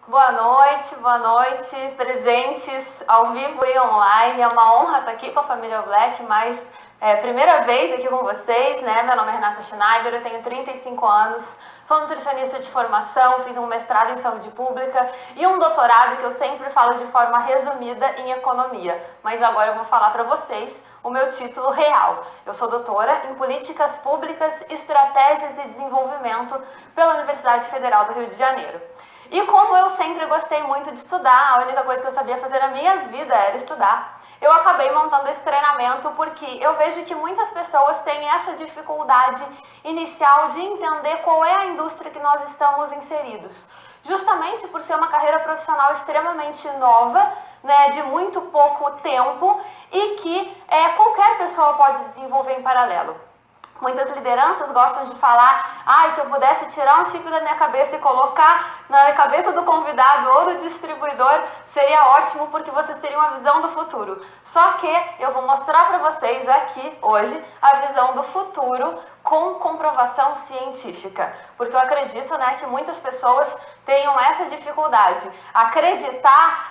Boa noite, presentes ao vivo e online. É uma honra estar aqui com a família Black, mas primeira vez aqui com vocês, né? Meu nome é Renata Schneider, eu tenho 35 anos, sou nutricionista de formação, fiz um mestrado em saúde pública e um doutorado que eu sempre falo de forma resumida em economia, mas agora eu vou falar para vocês o meu título real. Eu sou doutora em políticas públicas, estratégias e desenvolvimento pela Universidade Federal do Rio de Janeiro. E como eu sempre gostei muito de estudar, a única coisa que eu sabia fazer na minha vida era estudar, eu acabei montando esse treinamento porque eu vejo que muitas pessoas têm essa dificuldade inicial de entender qual é a indústria que nós estamos inseridos. Justamente por ser uma carreira profissional extremamente nova, né, de muito pouco tempo e que qualquer pessoa pode desenvolver em paralelo. Muitas lideranças gostam de falar, se eu pudesse tirar um chip da minha cabeça e colocar na cabeça do convidado ou do distribuidor, seria ótimo porque vocês teriam uma visão do futuro. Só que eu vou mostrar para vocês aqui, hoje, a visão do futuro com comprovação científica. Porque eu acredito, né, que muitas pessoas tenham essa dificuldade. Acreditar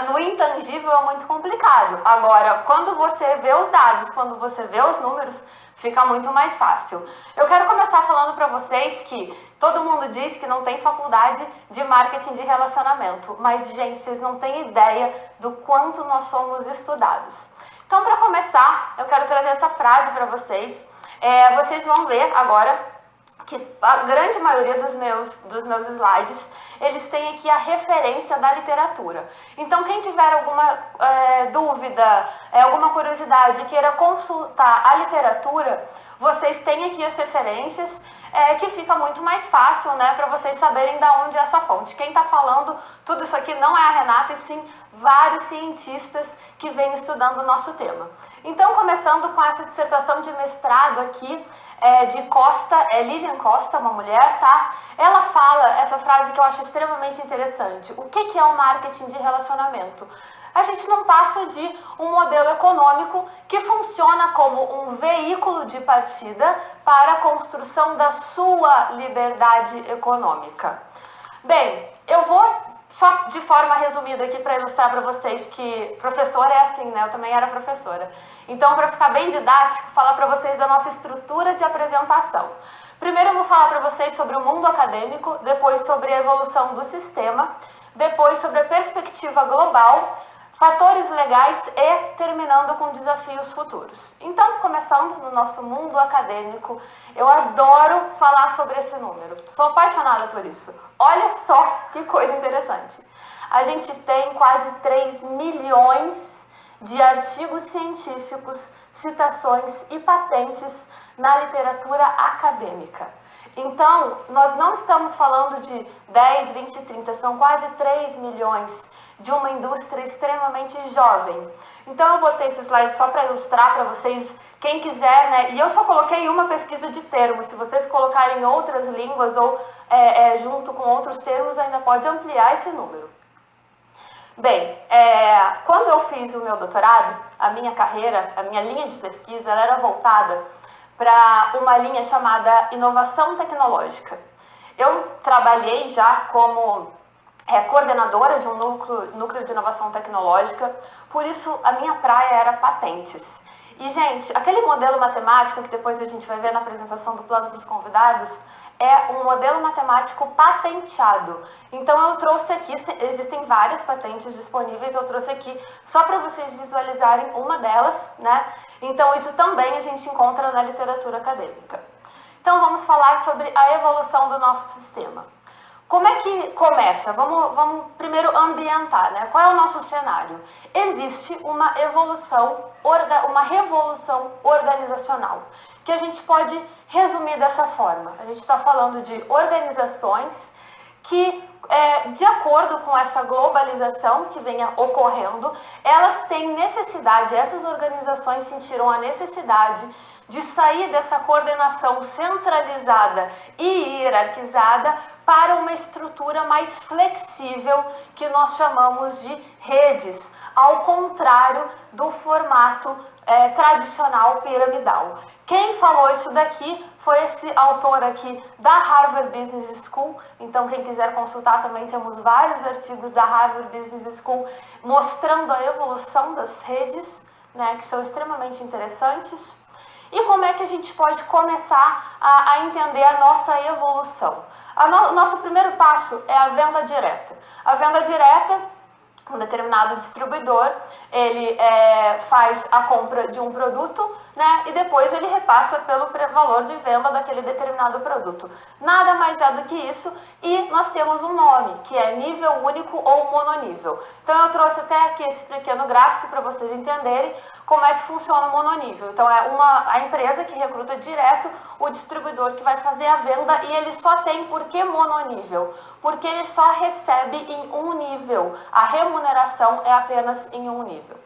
no intangível é muito complicado. Agora, quando você vê os dados, quando você vê os números, fica muito mais fácil. Eu quero começar falando para vocês que todo mundo diz que não tem faculdade de marketing de relacionamento, mas, gente, vocês não têm ideia do quanto nós somos estudados. Então, para começar, eu quero trazer essa frase para vocês. Vocês vão ver agora que a grande maioria dos meus slides, eles têm aqui a referência da literatura. Então, quem tiver alguma dúvida, alguma curiosidade, queira consultar a literatura, vocês têm aqui as referências, que fica muito mais fácil, né, para vocês saberem de onde é essa fonte. Quem está falando tudo isso aqui não é a Renata, e sim vários cientistas que vêm estudando o nosso tema. Então, começando com essa dissertação de mestrado aqui, de Costa, Lilian Costa, uma mulher, tá? Ela fala essa frase que eu acho extremamente interessante. O que é o marketing de relacionamento? A gente não passa de um modelo econômico que funciona como um veículo de partida para a construção da sua liberdade econômica. Bem, eu vou só de forma resumida aqui para ilustrar para vocês que professora é assim, né? Eu também era professora. Então, para ficar bem didático, falar para vocês da nossa estrutura de apresentação. Primeiro eu vou falar para vocês sobre o mundo acadêmico, depois sobre a evolução do sistema, depois sobre a perspectiva global, fatores legais e terminando com desafios futuros. Então, começando no nosso mundo acadêmico, eu adoro falar sobre esse número. Sou apaixonada por isso. Olha só que coisa interessante. A gente tem quase 3 milhões de artigos científicos, citações e patentes na literatura acadêmica. Então, nós não estamos falando de 10, 20, 30, são quase 3 milhões de uma indústria extremamente jovem. Então, eu botei esse slide só para ilustrar para vocês, quem quiser, né? E eu só coloquei uma pesquisa de termos. Se vocês colocarem outras línguas ou junto com outros termos, ainda pode ampliar esse número. Bem, quando eu fiz o meu doutorado, a minha carreira, a minha linha de pesquisa, ela era voltada para uma linha chamada inovação tecnológica. Eu trabalhei já como coordenadora de um núcleo de inovação tecnológica, por isso a minha praia era patentes. E, gente, aquele modelo matemático que depois a gente vai ver na apresentação do plano para os convidados, é um modelo matemático patenteado. Então eu trouxe aqui, existem várias patentes disponíveis, eu trouxe aqui só para vocês visualizarem uma delas, né? Então isso também a gente encontra na literatura acadêmica. Então vamos falar sobre a evolução do nosso sistema. Como é que começa? Vamos primeiro ambientar, né? Qual é o nosso cenário? Existe uma revolução organizacional, que a gente pode resumir dessa forma. A gente está falando de organizações que, de acordo com essa globalização que vem ocorrendo, elas têm necessidade, essas organizações sentiram a necessidade de sair dessa coordenação centralizada e hierarquizada para uma estrutura mais flexível que nós chamamos de redes, ao contrário do formato tradicional piramidal. Quem falou isso daqui foi esse autor aqui da Harvard Business School. Então, quem quiser consultar, também temos vários artigos da Harvard Business School mostrando a evolução das redes, né, que são extremamente interessantes. E como é que a gente pode começar a entender a nossa evolução? O nosso primeiro passo é a venda direta. A venda direta, um determinado distribuidor, ele faz a compra de um produto, né, e depois ele repassa pelo valor de venda daquele determinado produto. Nada mais é do que isso, e nós temos um nome, que é nível único ou mononível. Então eu trouxe até aqui esse pequeno gráfico para vocês entenderem como é que funciona o mononível. Então é a empresa que recruta direto o distribuidor que vai fazer a venda, e ele só tem, por que mononível? Porque ele só recebe em um nível, a remuneração é apenas em um nível.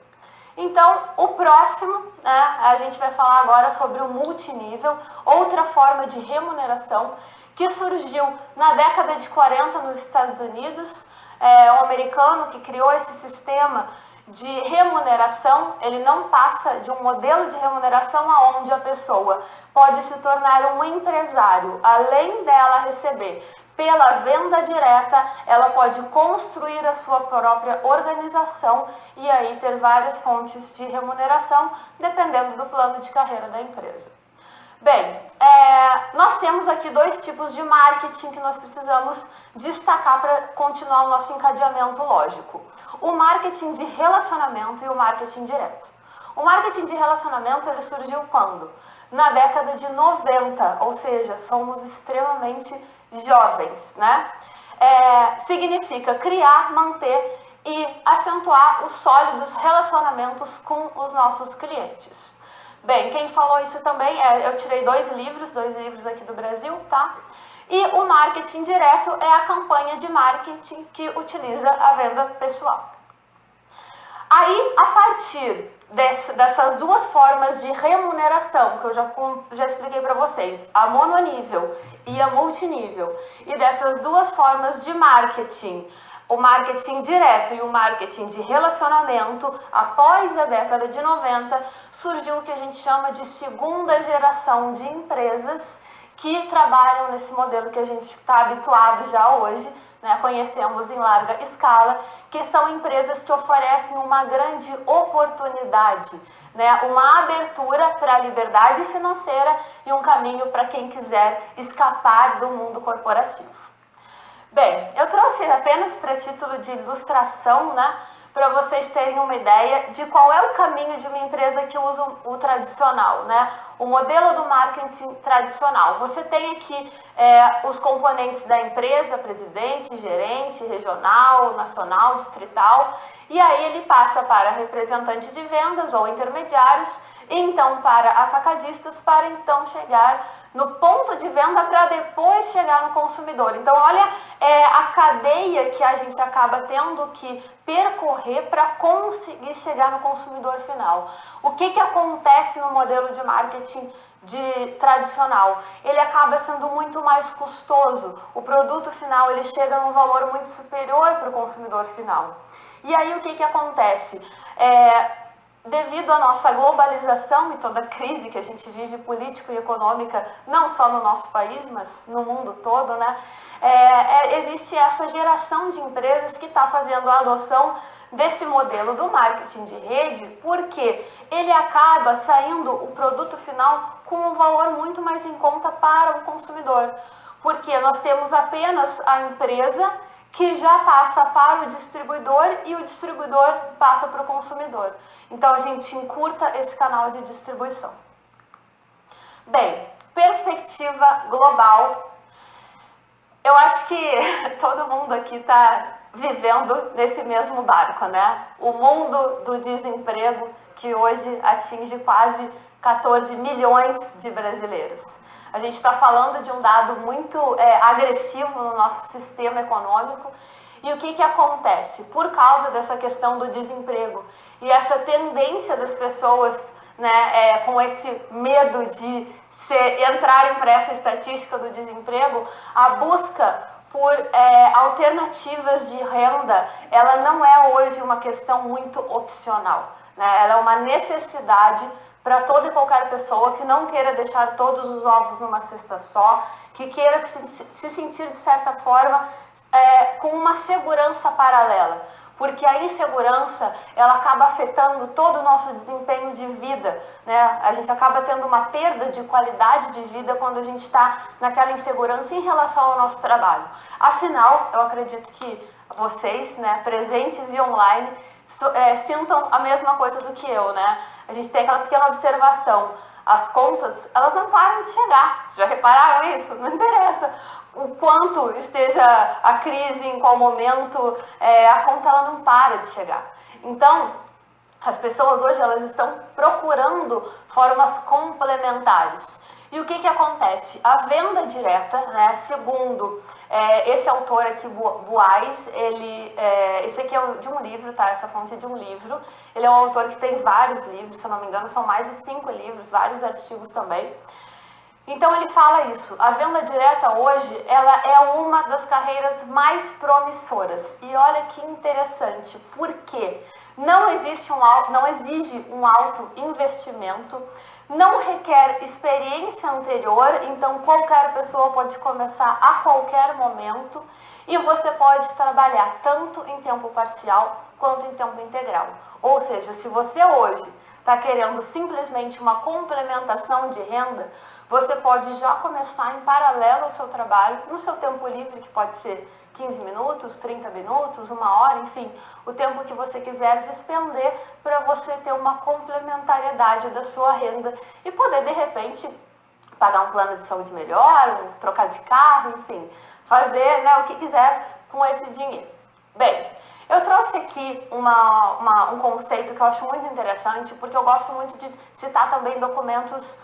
Então, o próximo, né, a gente vai falar agora sobre o multinível, outra forma de remuneração que surgiu na década de 40 nos Estados Unidos. O americano que criou esse sistema de remuneração, ele não passa de um modelo de remuneração onde a pessoa pode se tornar um empresário, além dela receber pela venda direta, ela pode construir a sua própria organização e aí ter várias fontes de remuneração, dependendo do plano de carreira da empresa. Bem, nós temos aqui dois tipos de marketing que nós precisamos destacar para continuar o nosso encadeamento lógico. O marketing de relacionamento e o marketing direto. O marketing de relacionamento, ele surgiu quando? Na década de 90, ou seja, somos extremamente jovens, né? Significa criar, manter e acentuar os sólidos relacionamentos com os nossos clientes. Bem, quem falou isso também, eu tirei dois livros aqui do Brasil, tá? E o marketing direto é a campanha de marketing que utiliza a venda pessoal. Aí, a partir dessas duas formas de remuneração, que eu já expliquei para vocês, a mononível e a multinível, e dessas duas formas de marketing, o marketing direto e o marketing de relacionamento, após a década de 90, surgiu o que a gente chama de segunda geração de empresas que trabalham nesse modelo que a gente está habituado já hoje, né, conhecemos em larga escala, que são empresas que oferecem uma grande oportunidade, né, uma abertura para a liberdade financeira e um caminho para quem quiser escapar do mundo corporativo. Bem, eu trouxe apenas para título de ilustração, né, para vocês terem uma ideia de qual é o caminho de uma empresa que usa o tradicional, né? O modelo do marketing tradicional. Você tem aqui os componentes da empresa, presidente, gerente, regional, nacional, distrital, e aí ele passa para representante de vendas ou intermediários, e então para atacadistas, para então chegar no ponto de venda para depois chegar no consumidor. Então olha a cadeia que a gente acaba tendo que percorrer para conseguir chegar no consumidor final. O que acontece no modelo de marketing tradicional? Ele acaba sendo muito mais custoso. O produto final ele chega num valor muito superior para o consumidor final. E aí o que acontece? Devido à nossa globalização e toda a crise que a gente vive política e econômica, não só no nosso país, mas no mundo todo, né? Existe essa geração de empresas que está fazendo a adoção desse modelo do marketing de rede, porque ele acaba saindo o produto final com um valor muito mais em conta para o consumidor. Porque nós temos apenas a empresa que já passa para o distribuidor e o distribuidor passa para o consumidor. Então a gente encurta esse canal de distribuição. Bem, perspectiva global. Eu acho que todo mundo aqui está vivendo nesse mesmo barco, né? O mundo do desemprego que hoje atinge quase 14 milhões de brasileiros. A gente está falando de um dado muito agressivo no nosso sistema econômico. E o que acontece? Por causa dessa questão do desemprego e essa tendência das pessoas, né, com esse medo de entrarem para essa estatística do desemprego, a busca por alternativas de renda, ela não é hoje uma questão muito opcional, né? Ela é uma necessidade para toda e qualquer pessoa que não queira deixar todos os ovos numa cesta só, que queira se sentir, de certa forma, com uma segurança paralela. Porque a insegurança, ela acaba afetando todo o nosso desempenho de vida, né? A gente acaba tendo uma perda de qualidade de vida quando a gente está naquela insegurança em relação ao nosso trabalho. Afinal, eu acredito que vocês, né, presentes e online, sintam a mesma coisa do que eu, né? A gente tem aquela pequena observação. As contas, elas não param de chegar. Vocês já repararam isso? Não interessa o quanto esteja a crise, em qual momento, a conta ela não para de chegar. Então, as pessoas hoje elas estão procurando formas complementares. E o que acontece? A venda direta, né, segundo esse autor aqui, Buais, esse aqui é de um livro, tá? Essa fonte é de um livro. Ele é um autor que tem vários livros, se eu não me engano, são mais de 5 livros, vários artigos também. Então ele fala isso, a venda direta hoje, ela é uma das carreiras mais promissoras. E olha que interessante, por quê? Não exige um alto investimento, não requer experiência anterior, então qualquer pessoa pode começar a qualquer momento e você pode trabalhar tanto em tempo parcial quanto em tempo integral. Ou seja, se você hoje está querendo simplesmente uma complementação de renda, você pode já começar em paralelo ao seu trabalho, no seu tempo livre, que pode ser 15 minutos, 30 minutos, 1 hora, enfim, o tempo que você quiser despender para você ter uma complementariedade da sua renda e poder, de repente, pagar um plano de saúde melhor, trocar de carro, enfim, fazer, né, o que quiser com esse dinheiro. Bem, eu trouxe aqui um conceito que eu acho muito interessante, porque eu gosto muito de citar também documentos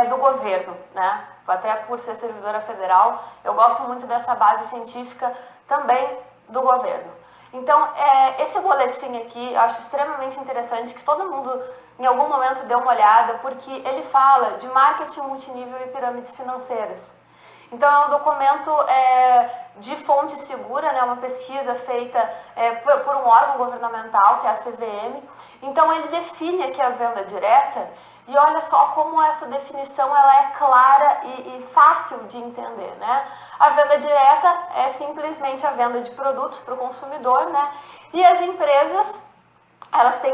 do governo, né? Até por ser servidora federal, eu gosto muito dessa base científica também do governo. Então, esse boletim aqui eu acho extremamente interessante, que todo mundo em algum momento dê uma olhada, porque ele fala de marketing multinível e pirâmides financeiras. Então, é um documento de fonte segura, né, uma pesquisa feita por um órgão governamental, que é a CVM. Então, ele define aqui a venda direta e olha só como essa definição ela é clara e fácil de entender, né? A venda direta é simplesmente a venda de produtos para o consumidor, né? E as empresas, elas têm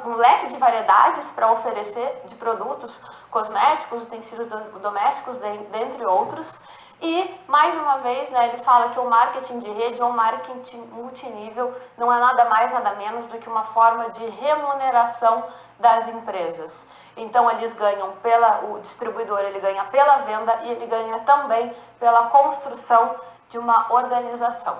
um leque de variedades para oferecer de produtos, cosméticos, utensílios domésticos, dentre outros. E, mais uma vez, né, ele fala que o marketing de rede ou marketing multinível não é nada mais, nada menos do que uma forma de remuneração das empresas. Então, eles ganham o distribuidor ele ganha pela venda e ele ganha também pela construção de uma organização.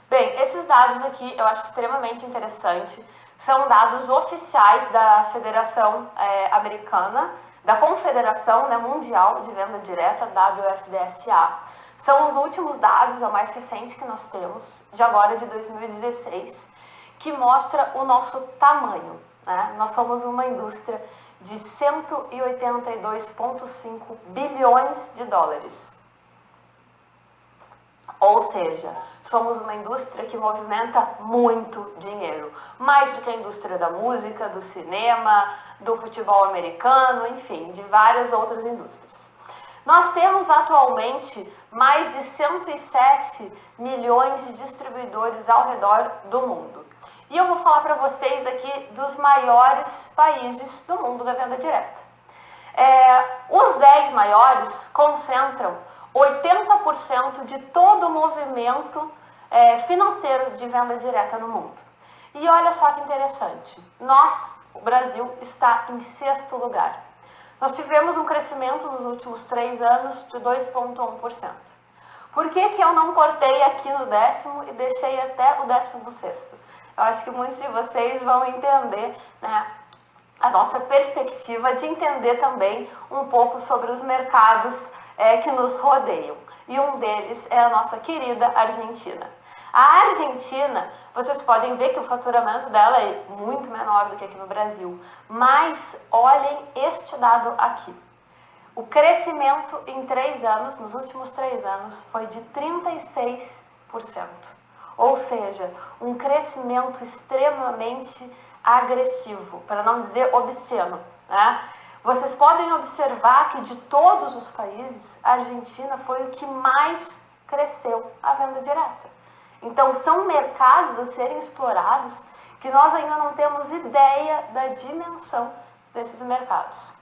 Bem, esses dados aqui eu acho extremamente interessante. São dados oficiais da Federação Americana, da Confederação, né, Mundial de Venda Direta, WFDSA. São os últimos dados, é o mais recente que nós temos, de agora de 2016, que mostra o nosso tamanho, né? Nós somos uma indústria de 182,5 bilhões de dólares. Ou seja, somos uma indústria que movimenta muito dinheiro, mais do que a indústria da música, do cinema, do futebol americano, enfim, de várias outras indústrias. Nós temos atualmente mais de 107 milhões de distribuidores ao redor do mundo. E eu vou falar para vocês aqui dos maiores países do mundo da venda direta. Os 10 maiores concentram 80% de todo o movimento financeiro de venda direta no mundo. E olha só que interessante, o Brasil, está em 6º lugar. Nós tivemos um crescimento nos últimos 3 anos de 2,1%. Por que eu não cortei aqui no 10º e deixei até o 16º? Eu acho que muitos de vocês vão entender, né, a nossa perspectiva de entender também um pouco sobre os mercados que nos rodeiam. E um deles é a nossa querida Argentina. A Argentina, vocês podem ver que o faturamento dela é muito menor do que aqui no Brasil. Mas olhem este dado aqui. O crescimento em 3 anos, nos últimos 3 anos, foi de 36%. Ou seja, um crescimento extremamente agressivo, para não dizer obsceno, né? Vocês podem observar que de todos os países, a Argentina foi o que mais cresceu a venda direta. Então, são mercados a serem explorados que nós ainda não temos ideia da dimensão desses mercados.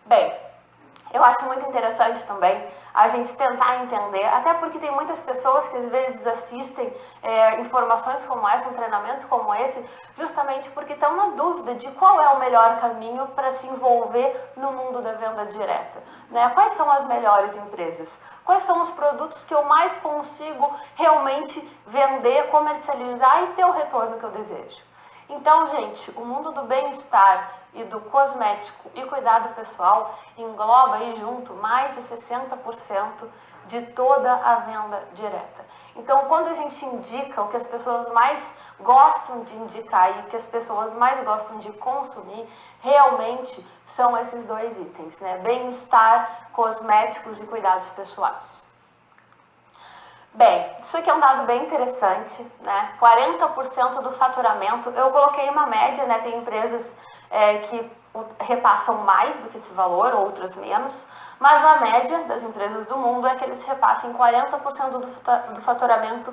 Bem, eu acho muito interessante também a gente tentar entender, até porque tem muitas pessoas que às vezes assistem informações como essa, um treinamento como esse, justamente porque estão na dúvida de qual é o melhor caminho para se envolver no mundo da venda direta, né? Quais são as melhores empresas? Quais são os produtos que eu mais consigo realmente vender, comercializar e ter o retorno que eu desejo? Então, gente, o mundo do bem-estar e do cosmético e cuidado pessoal engloba aí junto mais de 60% de toda a venda direta. Então, quando a gente indica o que as pessoas mais gostam de indicar e que as pessoas mais gostam de consumir, realmente são esses dois itens, né? Bem-estar, cosméticos e cuidados pessoais. Bem, isso aqui é um dado bem interessante, né? 40% do faturamento, eu coloquei uma média, né? Tem empresas que repassam mais do que esse valor, outras menos, mas a média das empresas do mundo é que eles repassem 40% do faturamento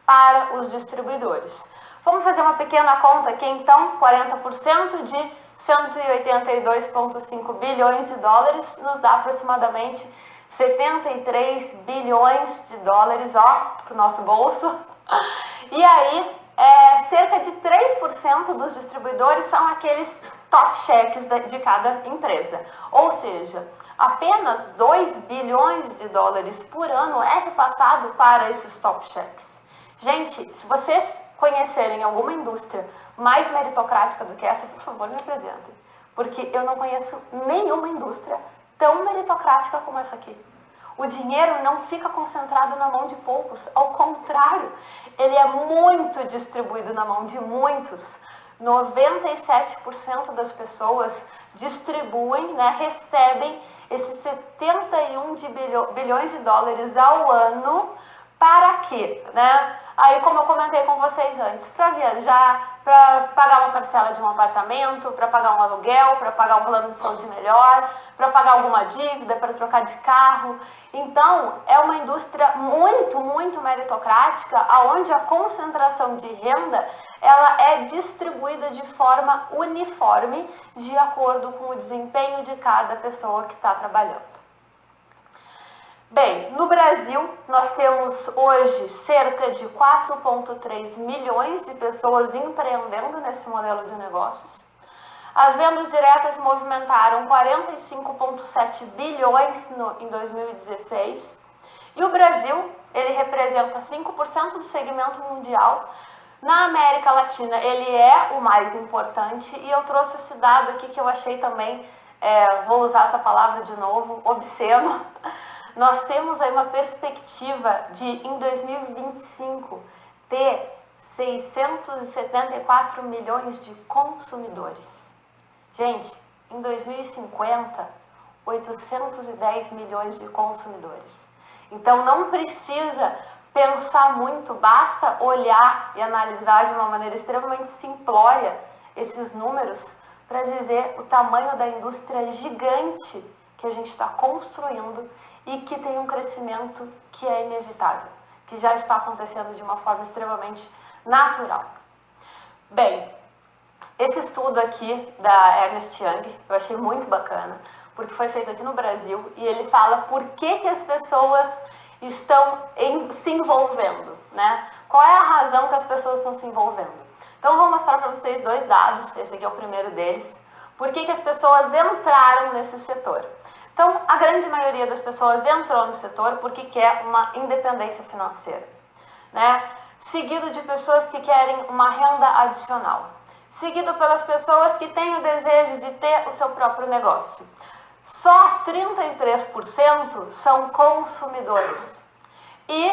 para os distribuidores. Vamos fazer uma pequena conta aqui, então, 40% de 182,5 bilhões de dólares nos dá aproximadamente 73 bilhões de dólares, ó, pro nosso bolso. E aí, cerca de 3% dos distribuidores são aqueles top cheques de cada empresa. Ou seja, apenas 2 bilhões de dólares por ano é repassado para esses top cheques. Gente, se vocês conhecerem alguma indústria mais meritocrática do que essa, por favor, me apresentem. Porque eu não conheço nenhuma indústria tão meritocrática como essa aqui. O dinheiro não fica concentrado na mão de poucos, ao contrário, ele é muito distribuído na mão de muitos. 97% das pessoas distribuem, né, recebem esses 71 bilhões de dólares ao ano. Para quê? Né? Aí, como eu comentei com vocês antes, para viajar, para pagar uma parcela de um apartamento, para pagar um aluguel, para pagar um plano de saúde melhor, para pagar alguma dívida, para trocar de carro. Então, é uma indústria muito, muito meritocrática, onde a concentração de renda ela é distribuída de forma uniforme, de acordo com o desempenho de cada pessoa que está trabalhando. Bem, no Brasil, nós temos hoje cerca de 4,3 milhões de pessoas empreendendo nesse modelo de negócios. As vendas diretas movimentaram 45,7 bilhões em 2016. E o Brasil, ele representa 5% do segmento mundial. Na América Latina, ele é o mais importante. E eu trouxe esse dado aqui que eu achei também, vou usar essa palavra de novo, obsceno. Nós temos aí uma perspectiva de, em 2025, ter 674 milhões de consumidores. Gente, em 2050, 810 milhões de consumidores. Então, não precisa pensar muito, basta olhar e analisar de uma maneira extremamente simplória esses números para dizer o tamanho da indústria gigante que a gente está construindo e que tem um crescimento que é inevitável, que já está acontecendo de uma forma extremamente natural. Bem, esse estudo aqui da Ernst Young, eu achei muito bacana, porque foi feito aqui no Brasil e ele fala por que as pessoas estão se envolvendo, né? Qual é a razão que as pessoas estão se envolvendo? Então, eu vou mostrar para vocês dois dados, esse aqui é o primeiro deles. Por que as pessoas entraram nesse setor? Então, a grande maioria das pessoas entrou no setor porque quer uma independência financeira, né? Seguido de pessoas que querem uma renda adicional. Seguido pelas pessoas que têm o desejo de ter o seu próprio negócio. Só 33% são consumidores. E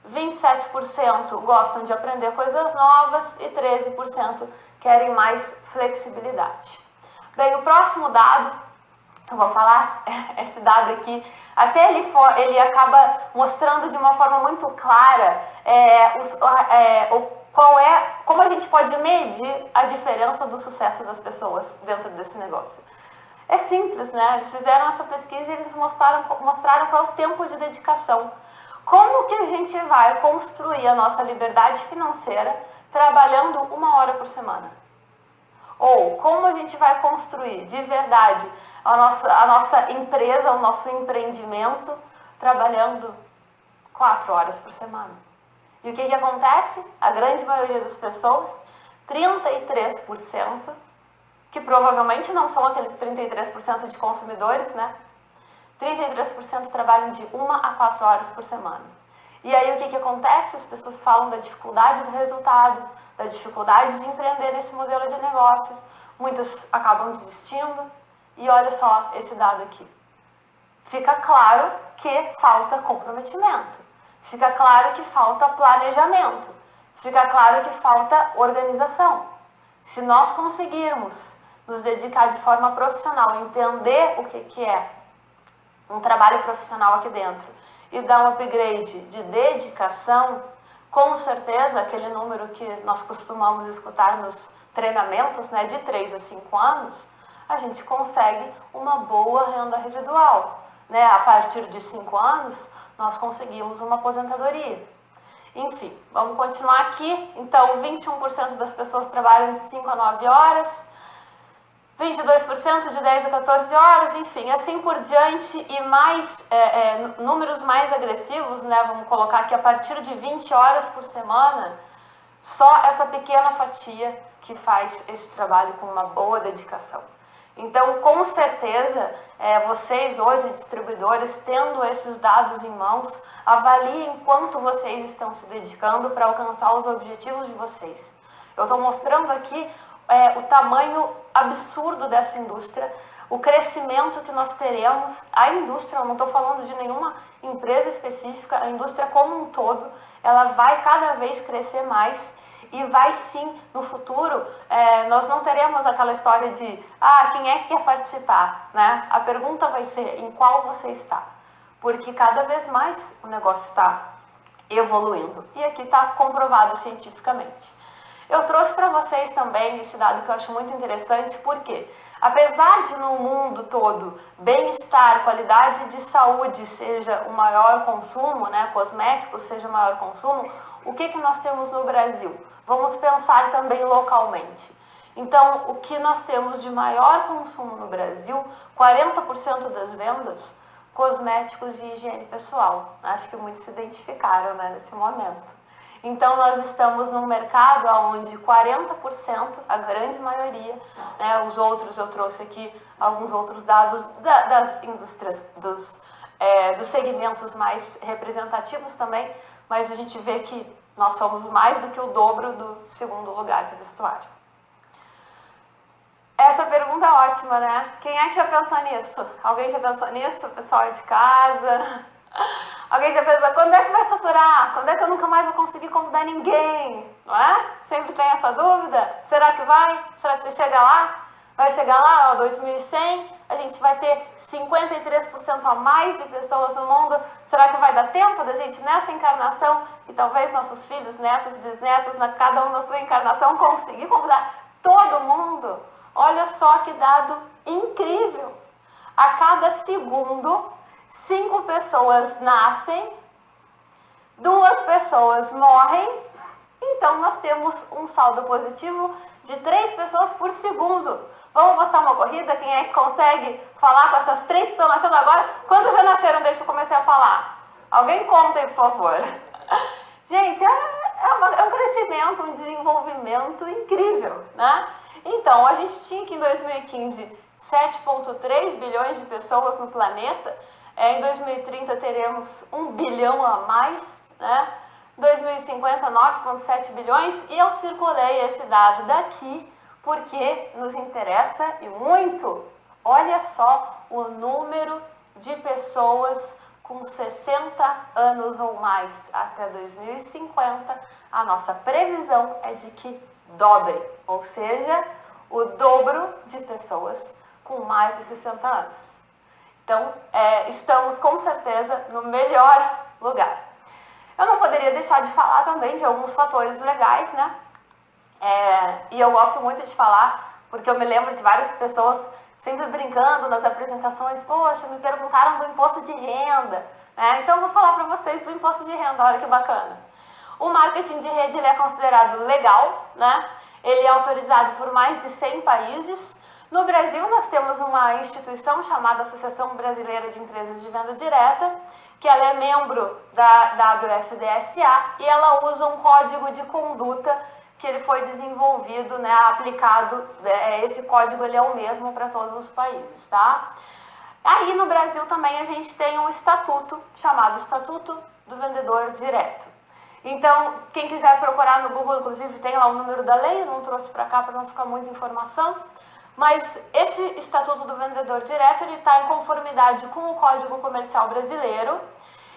27% gostam de aprender coisas novas e 13% querem mais flexibilidade. Bem, o próximo dado eu vou falar esse dado aqui, até ele acaba mostrando de uma forma muito clara como a gente pode medir a diferença do sucesso das pessoas dentro desse negócio. É simples, né? Eles fizeram essa pesquisa e eles mostraram qual é o tempo de dedicação. Como que a gente vai construir a nossa liberdade financeira trabalhando 1 hora por semana? Ou como a gente vai construir de verdade a nossa empresa, o nosso empreendimento, trabalhando 4 horas por semana? E o que acontece? A grande maioria das pessoas, 33%, que provavelmente não são aqueles 33% de consumidores, né? 33% trabalham de 1 a 4 horas por semana. E aí o que acontece? As pessoas falam da dificuldade do resultado, da dificuldade de empreender nesse modelo de negócios. Muitas acabam desistindo. E olha só esse dado aqui. Fica claro que falta comprometimento. Fica claro que falta planejamento. Fica claro que falta organização. Se nós conseguirmos nos dedicar de forma profissional, entender o que é um trabalho profissional aqui dentro e dar um upgrade de dedicação, com certeza aquele número que nós costumamos escutar nos treinamentos, né, de 3 a 5 anos, a gente consegue uma boa renda residual, né? A partir de 5 anos, nós conseguimos uma aposentadoria. Enfim, vamos continuar aqui. Então, 21% das pessoas trabalham de 5 a 9 horas, 22% de 10 a 14 horas, enfim, assim por diante, e mais números mais agressivos, né? Vamos colocar aqui a partir de 20 horas por semana, só essa pequena fatia que faz esse trabalho com uma boa dedicação. Então, com certeza, vocês hoje, distribuidores, tendo esses dados em mãos, avaliem quanto vocês estão se dedicando para alcançar os objetivos de vocês. Eu estou mostrando aqui o tamanho absurdo dessa indústria, o crescimento que nós teremos, a indústria, eu não estou falando de nenhuma empresa específica, a indústria como um todo, ela vai cada vez crescer mais e vai sim, no futuro, nós não teremos aquela história de quem é que quer participar, né? A pergunta vai ser em qual você está, porque cada vez mais o negócio está evoluindo e aqui está comprovado cientificamente. Eu trouxe para vocês também esse dado que eu acho muito interessante, porque apesar de no mundo todo bem-estar, qualidade de saúde seja o maior consumo, né, cosméticos seja o maior consumo, o que nós temos no Brasil? Vamos pensar também localmente. Então, o que nós temos de maior consumo no Brasil, 40% das vendas, cosméticos e higiene pessoal. Acho que muitos se identificaram, né, nesse momento. Então, nós estamos num mercado onde 40%, a grande maioria, né, os outros, eu trouxe aqui alguns outros dados das indústrias, dos segmentos mais representativos também, mas a gente vê que nós somos mais do que o dobro do segundo lugar, que é vestuário. Essa pergunta é ótima, né? Quem é que já pensou nisso? Alguém já pensou nisso? O pessoal de casa? Alguém já pensou, quando é que vai saturar? Quando é que eu nunca mais vou conseguir convidar ninguém? Não é? Sempre tem essa dúvida. Será que vai? Será que você chega lá? Vai chegar lá, 2100, a gente vai ter 53% a mais de pessoas no mundo. Será que vai dar tempo da gente nessa encarnação e talvez nossos filhos, netos, bisnetos, cada um na sua encarnação, conseguir convidar todo mundo? Olha só que dado incrível! A cada segundo, 5 pessoas nascem, 2 pessoas morrem, então nós temos um saldo positivo de 3 pessoas por segundo. Vamos postar uma corrida? Quem é que consegue falar com essas 3 que estão nascendo agora? Quantas já nasceram desde que eu comecei a falar? Alguém conta aí, por favor. Gente, é um crescimento, um desenvolvimento incrível, né? Então, a gente tinha que em 2015 7,3 bilhões de pessoas no planeta. Em 2030 teremos 1 bilhão a mais, né? 2050, 9,7 bilhões. E eu circulei esse dado daqui porque nos interessa e muito. Olha só o número de pessoas com 60 anos ou mais até 2050. A nossa previsão é de que dobre, ou seja, o dobro de pessoas com com mais de 60 anos. Então, estamos com certeza no melhor lugar. Eu não poderia deixar de falar também de alguns fatores legais, né? E eu gosto muito de falar, porque eu me lembro de várias pessoas sempre brincando nas apresentações, poxa, me perguntaram do imposto de renda, né? Então eu vou falar para vocês do imposto de renda, olha que bacana. O marketing de rede ele é considerado legal, né? Ele é autorizado por mais de 100 países. No Brasil, nós temos uma instituição chamada Associação Brasileira de Empresas de Venda Direta, que ela é membro da WFDSA e ela usa um código de conduta que ele foi desenvolvido, né, aplicado, esse código ele é o mesmo para todos os países, tá? Aí no Brasil também a gente tem um estatuto chamado Estatuto do Vendedor Direto. Então, quem quiser procurar no Google, inclusive tem lá o número da lei, eu não trouxe para cá para não ficar muita informação, mas esse Estatuto do Vendedor Direto ele está em conformidade com o Código Comercial Brasileiro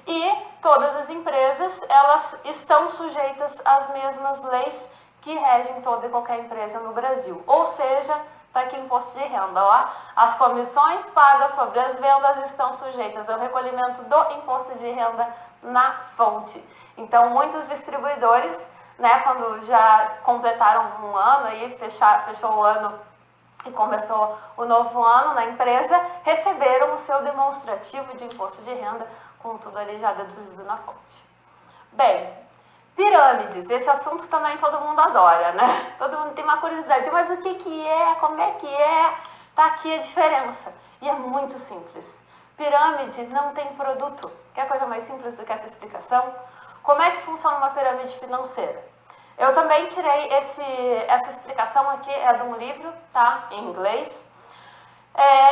e todas as empresas elas estão sujeitas às mesmas leis que regem toda e qualquer empresa no Brasil. Ou seja, está aqui o imposto de renda, ó. As comissões pagas sobre as vendas estão sujeitas ao recolhimento do imposto de renda na fonte. Então, muitos distribuidores, né, quando já completaram um ano aí, fechou o ano e começou o novo ano na empresa, receberam o seu demonstrativo de imposto de renda, com tudo ali já deduzido na fonte. Bem, pirâmides, esse assunto também todo mundo adora, né? Todo mundo tem uma curiosidade, mas o que é, como é que é? Tá aqui a diferença. E é muito simples. Pirâmide não tem produto. Quer coisa mais simples do que essa explicação? Como é que funciona uma pirâmide financeira? Eu também tirei essa explicação aqui, é de um livro, tá? Em inglês.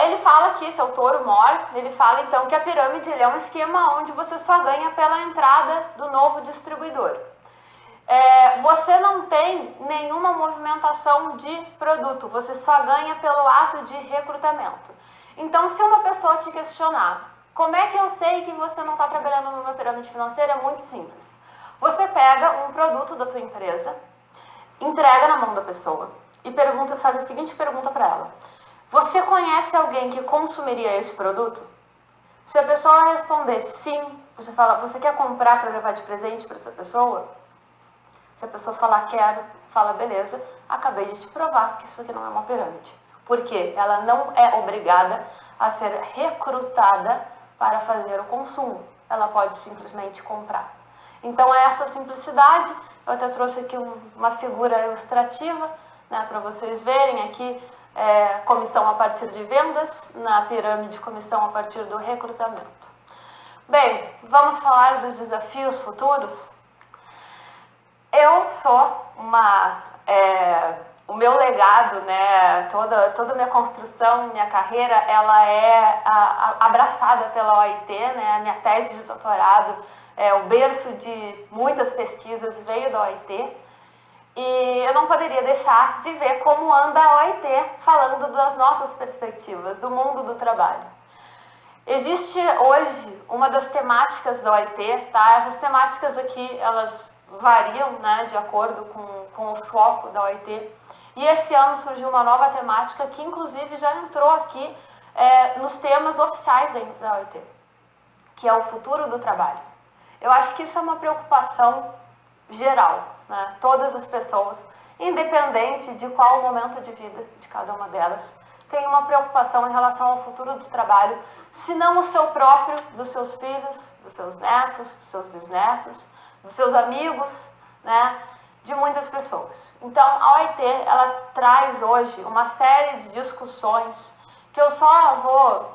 Ele fala aqui, esse autor, o Moore, ele fala então que a pirâmide é um esquema onde você só ganha pela entrada do novo distribuidor. Você não tem nenhuma movimentação de produto, você só ganha pelo ato de recrutamento. Então, se uma pessoa te questionar, como é que eu sei que você não está trabalhando numa pirâmide financeira? É muito simples. Você pega um produto da tua empresa, entrega na mão da pessoa e faz a seguinte pergunta para ela. Você conhece alguém que consumiria esse produto? Se a pessoa responder sim, você fala, você quer comprar para levar de presente para essa pessoa? Se a pessoa falar quero, fala beleza, acabei de te provar que isso aqui não é uma pirâmide. Porque ela não é obrigada a ser recrutada para fazer o consumo. Ela pode simplesmente comprar. Então é essa simplicidade. Eu até trouxe aqui uma figura ilustrativa, né, para vocês verem aqui. Comissão a partir de vendas, na pirâmide comissão a partir do recrutamento. Bem, vamos falar dos desafios futuros? Eu sou o meu legado, né, toda a minha construção, minha carreira, ela é abraçada pela OIT, né, a minha tese de doutorado, o berço de muitas pesquisas veio da OIT. E eu não poderia deixar de ver como anda a OIT falando das nossas perspectivas, do mundo do trabalho. Existe hoje uma das temáticas da OIT, tá? Essas temáticas aqui, elas variam, né, de acordo com o foco da OIT. E esse ano surgiu uma nova temática que inclusive já entrou aqui nos temas oficiais da OIT, que é o futuro do trabalho. Eu acho que isso é uma preocupação geral, né? Todas as pessoas, independente de qual o momento de vida de cada uma delas, tem uma preocupação em relação ao futuro do trabalho, se não o seu próprio, dos seus filhos, dos seus netos, dos seus bisnetos, dos seus amigos, né? De muitas pessoas. Então, a OIT, ela traz hoje uma série de discussões que eu só vou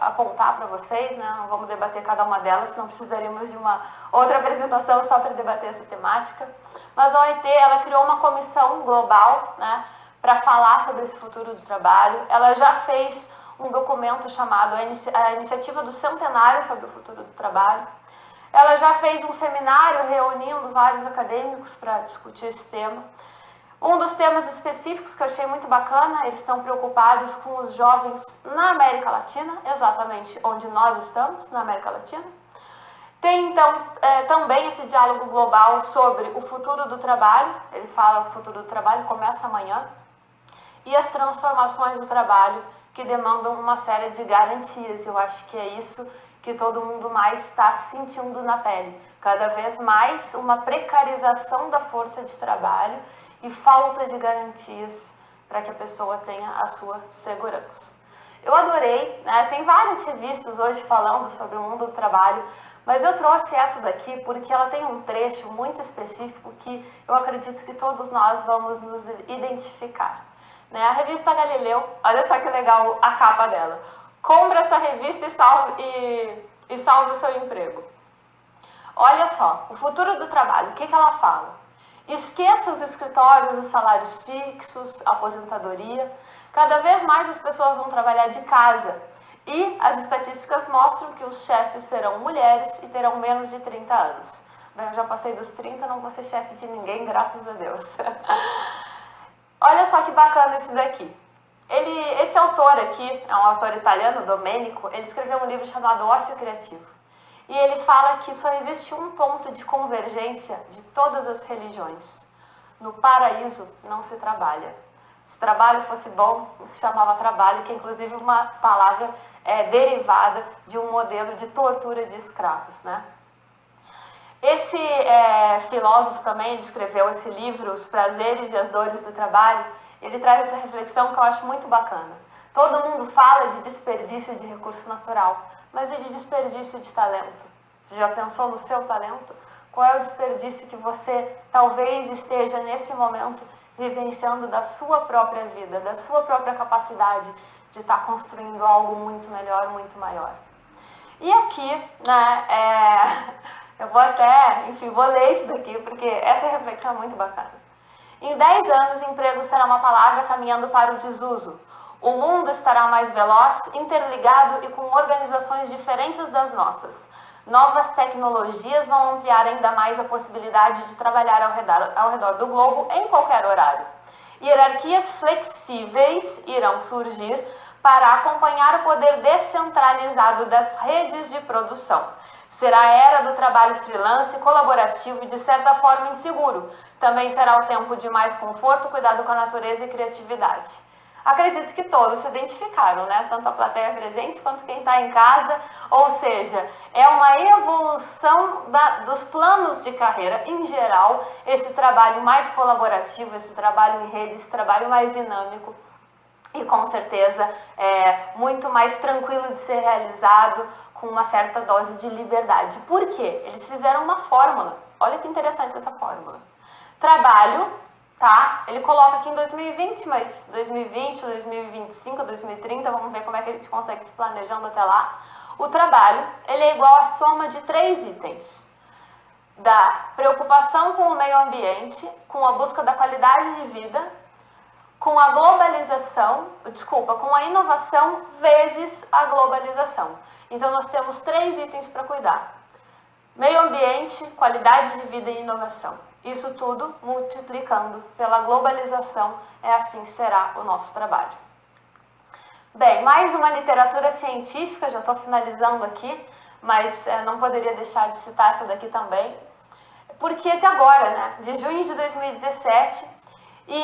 apontar para vocês, né? Não vamos debater cada uma delas, senão precisaríamos de uma outra apresentação só para debater essa temática. Mas a OIT, ela criou uma comissão global, né, para falar sobre esse futuro do trabalho. Ela já fez um documento chamado a Iniciativa do Centenário sobre o Futuro do Trabalho. Ela já fez um seminário reunindo vários acadêmicos para discutir esse tema. Um dos temas específicos que eu achei muito bacana, eles estão preocupados com os jovens na América Latina, exatamente onde nós estamos, na América Latina. Tem, então, também esse diálogo global sobre o futuro do trabalho. Ele fala que o futuro do trabalho começa amanhã. e as transformações do trabalho que demandam uma série de garantias. Eu acho que é isso que todo mundo mais está sentindo na pele. Cada vez mais uma precarização da força de trabalho e falta de garantias para que a pessoa tenha a sua segurança. Eu adorei, né? Tem várias revistas hoje falando sobre o mundo do trabalho, mas eu trouxe essa daqui porque ela tem um trecho muito específico que eu acredito que todos nós vamos nos identificar. Né? A revista Galileu, olha só que legal a capa dela. Compre essa revista e salve o seu emprego. Olha só, o futuro do trabalho, o que ela fala? Esqueça os escritórios, os salários fixos, a aposentadoria. Cada vez mais as pessoas vão trabalhar de casa. E as estatísticas mostram que os chefes serão mulheres e terão menos de 30 anos. Bem, eu já passei dos 30, não vou ser chefe de ninguém, graças a Deus. Olha só que bacana esse daqui. Esse autor aqui, é um autor italiano, Domenico, ele escreveu um livro chamado Ócio Criativo. E ele fala que só existe um ponto de convergência de todas as religiões. No paraíso não se trabalha. Se trabalho fosse bom, não se chamava trabalho, que é inclusive uma palavra derivada de um modelo de tortura de escravos, né? Esse filósofo também, ele escreveu esse livro, Os Prazeres e as Dores do Trabalho. Ele traz essa reflexão que eu acho muito bacana. Todo mundo fala de desperdício de recurso natural, mas e de desperdício de talento? Você já pensou no seu talento? Qual é o desperdício que você talvez esteja nesse momento vivenciando da sua própria vida, da sua própria capacidade de estar construindo algo muito melhor, muito maior? E aqui, né, eu vou até, enfim, vou ler isso daqui, porque essa reflexão é muito bacana. Em 10 anos, emprego será uma palavra caminhando para o desuso. O mundo estará mais veloz, interligado e com organizações diferentes das nossas. Novas tecnologias vão ampliar ainda mais a possibilidade de trabalhar ao redor do globo em qualquer horário. Hierarquias flexíveis irão surgir para acompanhar o poder descentralizado das redes de produção. Será a era do trabalho freelance, colaborativo e de certa forma inseguro. Também será o tempo de mais conforto, cuidado com a natureza e criatividade. Acredito que todos se identificaram, né? Tanto a plateia presente quanto quem está em casa. Ou seja, é uma evolução dos planos de carreira em geral, esse trabalho mais colaborativo, esse trabalho em rede, esse trabalho mais dinâmico e com certeza muito mais tranquilo de ser realizado, com uma certa dose de liberdade. Por quê? Eles fizeram uma fórmula. Olha que interessante essa fórmula. Trabalho, tá? Ele coloca aqui em 2020, mas 2020, 2025, 2030, vamos ver como é que a gente consegue se planejando até lá. O trabalho, ele é igual à soma de 3 itens. Da preocupação com o meio ambiente, com a busca da qualidade de vida, com a globalização, com a inovação vezes a globalização. Então, nós temos 3 itens para cuidar. Meio ambiente, qualidade de vida e inovação. Isso tudo multiplicando pela globalização, assim será o nosso trabalho. Bem, mais uma literatura científica, já estou finalizando aqui, mas não poderia deixar de citar essa daqui também, porque é de agora, né? De junho de 2017, e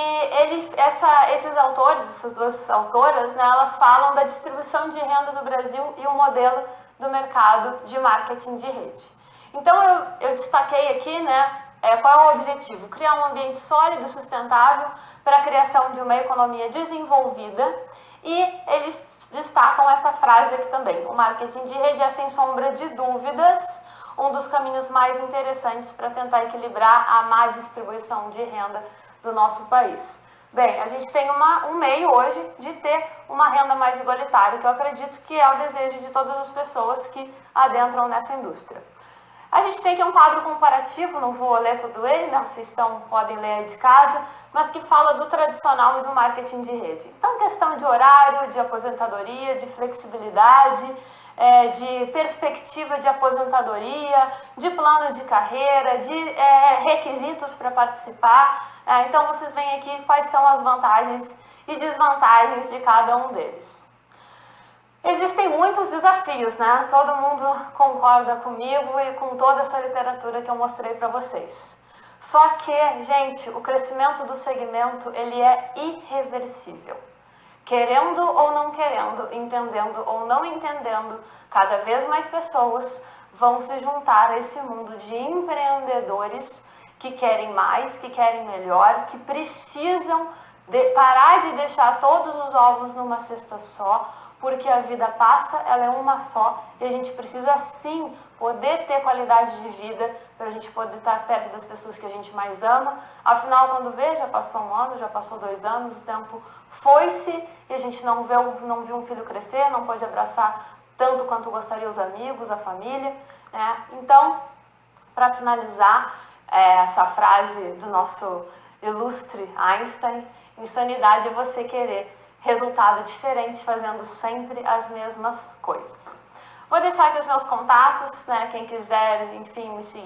esses autores, essas 2 autoras, né, elas falam da distribuição de renda no Brasil e o modelo do mercado de marketing de rede. Então, eu destaquei aqui, né, qual é o objetivo? Criar um ambiente sólido e sustentável para a criação de uma economia desenvolvida, e eles destacam essa frase aqui também: o marketing de rede é, sem sombra de dúvidas, um dos caminhos mais interessantes para tentar equilibrar a má distribuição de renda do nosso país. Bem, a gente tem um meio hoje de ter uma renda mais igualitária, que eu acredito que é o desejo de todas as pessoas que adentram nessa indústria. A gente tem aqui um quadro comparativo, não vou ler todo ele, né? Vocês podem ler aí de casa, mas que fala do tradicional e do marketing de rede. Então, questão de horário, de aposentadoria, de flexibilidade, de perspectiva de aposentadoria, de plano de carreira, de requisitos para participar. Então, vocês veem aqui quais são as vantagens e desvantagens de cada um deles. Existem muitos desafios, né? Todo mundo concorda comigo e com toda essa literatura que eu mostrei para vocês. Só que, gente, o crescimento do segmento, ele é irreversível. Querendo ou não querendo, entendendo ou não entendendo, cada vez mais pessoas vão se juntar a esse mundo de empreendedores que querem mais, que querem melhor, que precisam parar de deixar todos os ovos numa cesta só, porque a vida passa, ela é uma só e a gente precisa sim poder ter qualidade de vida para a gente poder estar perto das pessoas que a gente mais ama. Afinal, quando vê, já passou 1 ano, já passou 2 anos, o tempo foi-se e a gente não viu um filho crescer, não pode abraçar tanto quanto gostaria os amigos, a família, né? Então, para finalizar, essa frase do nosso ilustre Einstein: insanidade é você querer resultado diferente fazendo sempre as mesmas coisas. Vou deixar aqui os meus contatos, né? Quem quiser, enfim, me seguir